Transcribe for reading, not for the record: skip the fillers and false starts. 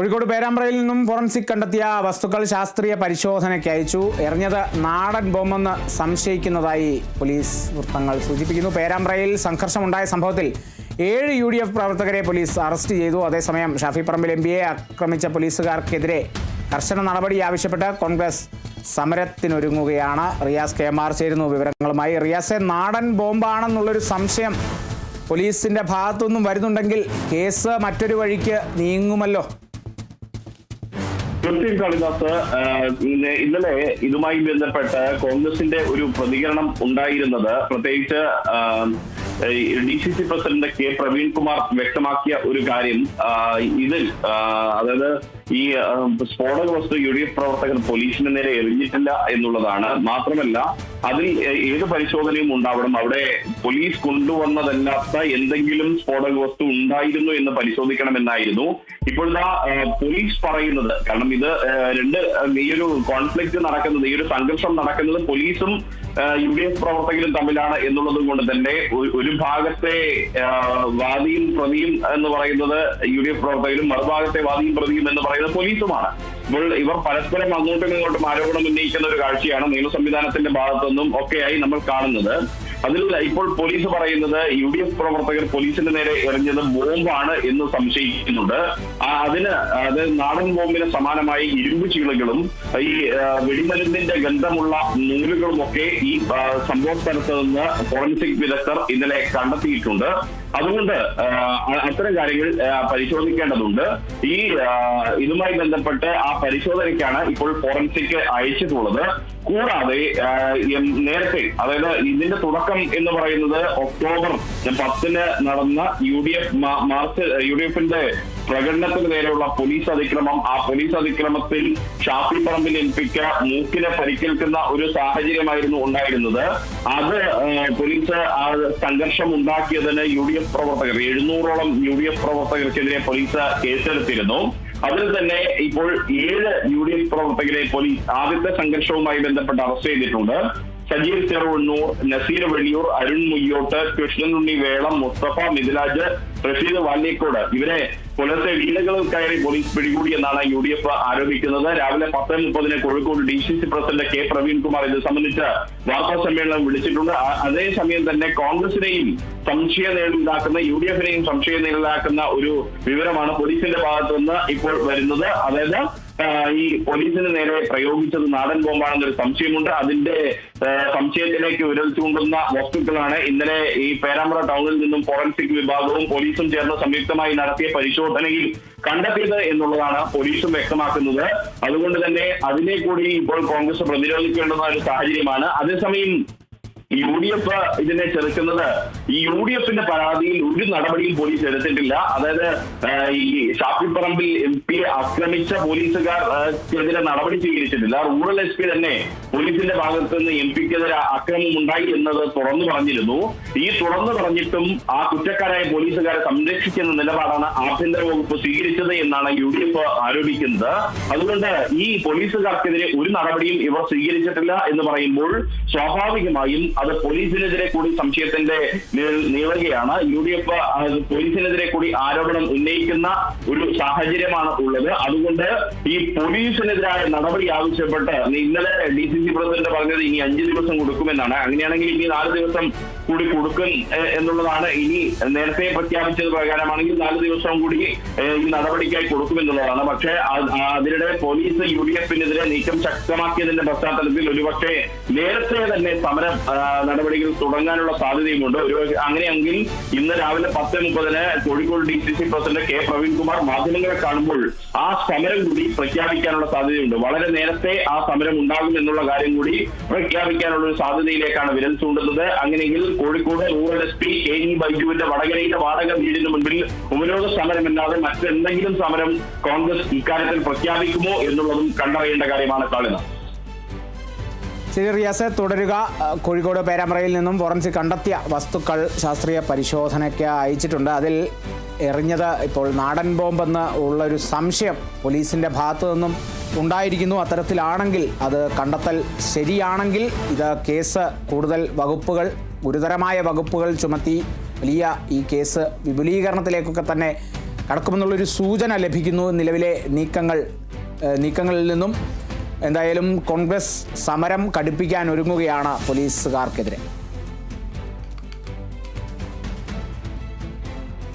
കോഴിക്കോട് പേരാമ്പ്രയിൽ നിന്നും ഫോറൻസിക് കണ്ടെത്തിയ വസ്തുക്കൾ ശാസ്ത്രീയ പരിശോധനയ്ക്ക് അയച്ചു. എറിഞ്ഞത് നാടൻ ബോംബെന്ന് സംശയിക്കുന്നതായി പോലീസ് വൃത്തങ്ങൾ സൂചിപ്പിക്കുന്നു. പേരാമ്പ്രയിൽ സംഘർഷമുണ്ടായ സംഭവത്തിൽ 7 UDF പ്രവർത്തകരെ പോലീസ് അറസ്റ്റ് ചെയ്തു. അതേസമയം ഷാഫി പറമ്പിൽ MPയെ ആക്രമിച്ച പോലീസുകാർക്കെതിരെ കർശന നടപടി ആവശ്യപ്പെട്ട് കോൺഗ്രസ് സമരത്തിനൊരുങ്ങുകയാണ്. റിയാസ് KMR ചേരുന്നു വിവരങ്ങളുമായി. റിയാസെ, നാടൻ ബോംബാണെന്നുള്ളൊരു സംശയം പോലീസിന്റെ ഭാഗത്തുനിന്നും വരുന്നുണ്ടെങ്കിൽ കേസ് മറ്റൊരു വഴിക്ക് നീങ്ങുമല്ലോ. കൃത്യം കാളിദാസ്, ഇന്നലെ ഇതുമായി ബന്ധപ്പെട്ട് കോൺഗ്രസിന്റെ ഒരു പ്രതികരണം ഉണ്ടായിരുന്നത്, പ്രത്യേകിച്ച് DCC പ്രസിഡന്റ് K പ്രവീൺകുമാർ വ്യക്തമാക്കിയ ഒരു കാര്യം, ഇതിൽ അതായത് ഈ സ്ഫോടക വസ്തു UDF പ്രവർത്തകർ പോലീസിന് നേരെ എറിഞ്ഞിട്ടില്ല എന്നുള്ളതാണ്. മാത്രമല്ല, അതിൽ ഏത് പരിശോധനയും ഉണ്ടാവണം, അവിടെ പോലീസ് കൊണ്ടുവന്നതല്ലാത്ത എന്തെങ്കിലും സ്ഫോടക വസ്തു ഉണ്ടായിരുന്നു എന്ന് പരിശോധിക്കണമെന്നായിരുന്നു ഇപ്പോഴത്തെ പോലീസ് പറയുന്നത്. കാരണം ഇത് ഈ ഒരു കോൺഫ്ലിക്റ്റ് നടക്കുന്നത്, ഈ ഒരു സംഘർഷം നടക്കുന്നത് പോലീസും UDF പ്രവർത്തകരും തമ്മിലാണ് എന്നുള്ളത് കൊണ്ട് തന്നെ ഒരു ഭാഗത്തെ വാദിയും പ്രതിയും എന്ന് പറയുന്നത് UDF പ്രവർത്തകരും, മറുഭാഗത്തെ വാദിയും പ്രതിയും എന്ന് പറയുന്നത് പോലീസുമാണ്. ഇപ്പോൾ ഇവർ പരസ്പരം അങ്ങോട്ടും ഇങ്ങോട്ടും ആരോപണം ഉന്നയിക്കുന്ന ഒരു കാഴ്ചയാണ് നിയമ സംവിധാനത്തിന്റെ ഭാഗത്തുനിന്നും ഒക്കെയായി നമ്മൾ കാണുന്നത്. അതിൽ ഇപ്പോൾ പോലീസ് പറയുന്നത് UDF പ്രവർത്തകർ പോലീസിന്റെ നേരെ എറിഞ്ഞത് ബോംബാണ് എന്ന് സംശയിക്കുന്നുണ്ട്. അത് നാടൻ ബോംബിന് സമാനമായി ഇരുമ്പ് ചീളുകളും ഈ വെടിമരുന്നിന്റെ ഗന്ധമുള്ള നൂലുകളും ഒക്കെ ഈ സംഭവ സ്ഥലത്ത് നിന്ന് ഫോറൻസിക് വിദഗ്ധർ ഇന്നലെ കണ്ടെത്തിയിട്ടുണ്ട്. അതുകൊണ്ട് അത്തരം കാര്യങ്ങൾ പരിശോധിക്കേണ്ടതുണ്ട്. ഇതുമായി ബന്ധപ്പെട്ട് ആ പരിശോധനയ്ക്കാണ് ഇപ്പോൾ ഫോറൻസിക് അയച്ചിട്ടുള്ളത്. കൂടാതെ നേരത്തെ, അതായത് ഇതിന്റെ തുടക്കം എന്ന് പറയുന്നത് ഒക്ടോബർ 10 നടന്ന UDFന്റെ പ്രകടനത്തിന് നേരെയുള്ള പോലീസ് അതിക്രമം, ആ പോലീസ് അതിക്രമത്തിൽ ഷാഫി പറമ്പിൽ MPക്ക് മൂക്കിനെ പരിക്കേൽക്കുന്ന ഒരു സാഹചര്യമായിരുന്നു ഉണ്ടായിരുന്നത്. അത് പോലീസ് ആ സംഘർഷം ഉണ്ടാക്കിയതിന് UDF പ്രവർത്തകർ 700ഓളം UDF പ്രവർത്തകർക്കെതിരെ പോലീസ് കേസെടുത്തിരുന്നു. അതിൽ തന്നെ ഇപ്പോൾ 7 UDF പ്രവർത്തകരെ പോലീസ് ആദ്യത്തെ സംഘർഷവുമായി ബന്ധപ്പെട്ട് അറസ്റ്റ് ചെയ്തിട്ടുണ്ട്. സജീർ ചെറുവണ്ണൂർ, നസീർ വെളിയൂർ, അരുൺ മുയ്യോട്ട്, കൃഷ്ണനുണ്ണി വേളം, മുസ്തഫ മിഥിലാജ്, റഷീദ് വാല്യേക്കോട്, ഇവരെ പുലർച്ചെ വീടുകളിൽ കയറി പോലീസ് പിടികൂടിയെന്നാണ് UDF ആരോപിക്കുന്നത്. രാവിലെ 10:30 Kozhikode DCC president K Praveenkumar ഇത് സംബന്ധിച്ച് വാർത്താ സമ്മേളനം വിളിച്ചിട്ടുണ്ട്. അതേസമയം തന്നെ കോൺഗ്രസിനെയും UDFനെയും സംശയം നേരിടാക്കുന്ന ഒരു വിവരമാണ് പോലീസിന്റെ ഭാഗത്തു നിന്ന് ഇപ്പോൾ വരുന്നത്. അതായത് ഈ പോലീസിന് നേരെ പ്രയോഗിച്ചത് നാടൻ ബോംബാണെന്നൊരു സംശയമുണ്ട്. അതിന്റെ സംശയത്തിലേക്ക് വിരൽ ചൂണ്ടുന്ന വസ്തുക്കളാണ് ഇന്നലെ ഈ പേരാമ്പ്ര ടൗണിൽ നിന്നും ഫോറൻസിക് വിഭാഗവും പോലീസും ചേർന്ന് സംയുക്തമായി നടത്തിയ പരിശോധനയിൽ കണ്ടെത്തിയത് എന്നുള്ളതാണ് പോലീസും വ്യക്തമാക്കുന്നത്. അതുകൊണ്ട് തന്നെ അതിനെ കൂടി ഇപ്പോൾ കോൺഗ്രസ് പ്രതിരോധിക്കേണ്ടുന്ന ഒരു സാഹചര്യമാണ്. അതേസമയം UDF ഇതിനെ ചെറുക്കുന്നത്, ഈ UDFന്റെ പരാതിയിൽ ഒരു നടപടിയും പോലീസ് എടുത്തിട്ടില്ല. അതായത് ഈ ഷാഫി പറമ്പിൽ MPയെ ആക്രമിച്ച പോലീസുകാർക്കെതിരെ നടപടി സ്വീകരിച്ചിട്ടില്ല. റൂറൽ SP തന്നെ പോലീസിന്റെ ഭാഗത്ത് നിന്ന് MPക്കെതിരെ ആക്രമണം ഉണ്ടായി എന്നത് തുറന്നു പറഞ്ഞിരുന്നു. ഈ തുറന്നു പറഞ്ഞിട്ടും ആ കുറ്റക്കാരായ പോലീസുകാരെ സംരക്ഷിക്കുന്ന നിലപാടാണ് ആഭ്യന്തര വകുപ്പ് സ്വീകരിച്ചത് എന്നാണ് UDF ആരോപിക്കുന്നത്. അതുകൊണ്ട് ഈ പോലീസുകാർക്കെതിരെ ഒരു നടപടിയും ഇവർ സ്വീകരിച്ചിട്ടില്ല എന്ന് പറയുമ്പോൾ സ്വാഭാവികമായും അത് പോലീസിനെതിരെ കൂടി സംശയത്തിന്റെ നീളുകയാണ്. UDF പോലീസിനെതിരെ കൂടി ആരോപണം ഉന്നയിക്കുന്ന ഒരു സാഹചര്യമാണ് ഉള്ളത്. അതുകൊണ്ട് ഈ പോലീസിനെതിരായ നടപടി ആവശ്യപ്പെട്ട് ഇന്നലെ DCC പ്രസിഡന്റ് പറഞ്ഞത് ഇനി 5 ദിവസം കൊടുക്കുമെന്നാണ്. അങ്ങനെയാണെങ്കിൽ ഇനി 4 ദിവസം കൂടി കൊടുക്കും എന്നുള്ളതാണ്. ഇനി നേരത്തെ പ്രഖ്യാപിച്ചത് പ്രകാരമാണെങ്കിൽ 4 ദിവസം കൂടി ഈ നടപടിക്കായി കൊടുക്കുമെന്നുള്ളതാണ്. പക്ഷേ അതിനിടെ പോലീസ് UDFനെതിരെ നീക്കം ശക്തമാക്കിയതിന്റെ പശ്ചാത്തലത്തിൽ ഒരുപക്ഷെ നേരത്തെ തന്നെ സമര നടപടികൾ തുടങ്ങാനുള്ള സാധ്യതയുമുണ്ട്. അങ്ങനെയെങ്കിൽ ഇന്ന് രാവിലെ 10:30 Kozhikode DCC president K Praveenkumar മാധ്യമങ്ങളെ കാണുമ്പോൾ ആ സമരം കൂടി പ്രഖ്യാപിക്കാനുള്ള സാധ്യതയുണ്ട്. വളരെ നേരത്തെ ആ സമരം ഉണ്ടാകും എന്നുള്ള കാര്യം കൂടി പ്രഖ്യാപിക്കാനുള്ള ഒരു സാധ്യതയിലേക്കാണ് വിരൽ ചൂണ്ടുന്നത്. അങ്ങനെയെങ്കിൽ കോഴിക്കോട് റൂറൽ SP KG ബൈജുവിന്റെ വടകരയിലെ വാടക വീടിന് മുൻപിൽ ഉപരോധ സമരമല്ലാതെ മറ്റെന്തെങ്കിലും സമരം കോൺഗ്രസ് ഇക്കാര്യത്തിൽ പ്രഖ്യാപിക്കുമോ എന്നുള്ളതും കണ്ടറിയേണ്ട കാര്യമാണ് കാണുന്നത്. ശരി റിയാസ്, തുടരുക. കോഴിക്കോട് പേരാമ്പ്രയിൽ നിന്നും ഫോറൻസിക് കണ്ടെത്തിയ വസ്തുക്കൾ ശാസ്ത്രീയ പരിശോധനയ്ക്ക് അയച്ചിട്ടുണ്ട്. അതിൽ എറിഞ്ഞത് ഇപ്പോൾ നാടൻ ബോംബെന്ന് ഉള്ളൊരു സംശയം പോലീസിൻ്റെ ഭാഗത്തു നിന്നും ഉണ്ടായിരിക്കുന്നു. അത്തരത്തിലാണെങ്കിൽ അത് കണ്ടെത്തൽ ശരിയാണെങ്കിൽ ഇത് കേസ് കൂടുതൽ വകുപ്പുകൾ, ഗുരുതരമായ വകുപ്പുകൾ ചുമത്തി വലിയ ഈ കേസ് വിപുലീകരണത്തിലേക്കൊക്കെ തന്നെ കടക്കുമെന്നുള്ളൊരു സൂചന ലഭിക്കുന്നു. നിലവിലെ നീക്കങ്ങളിൽ നിന്നും എന്തായാലും കോൺഗ്രസ് സമരം കടുപ്പിക്കാൻ ഒരുങ്ങുകയാണ് പോലീസുകാർക്കെതിരെ.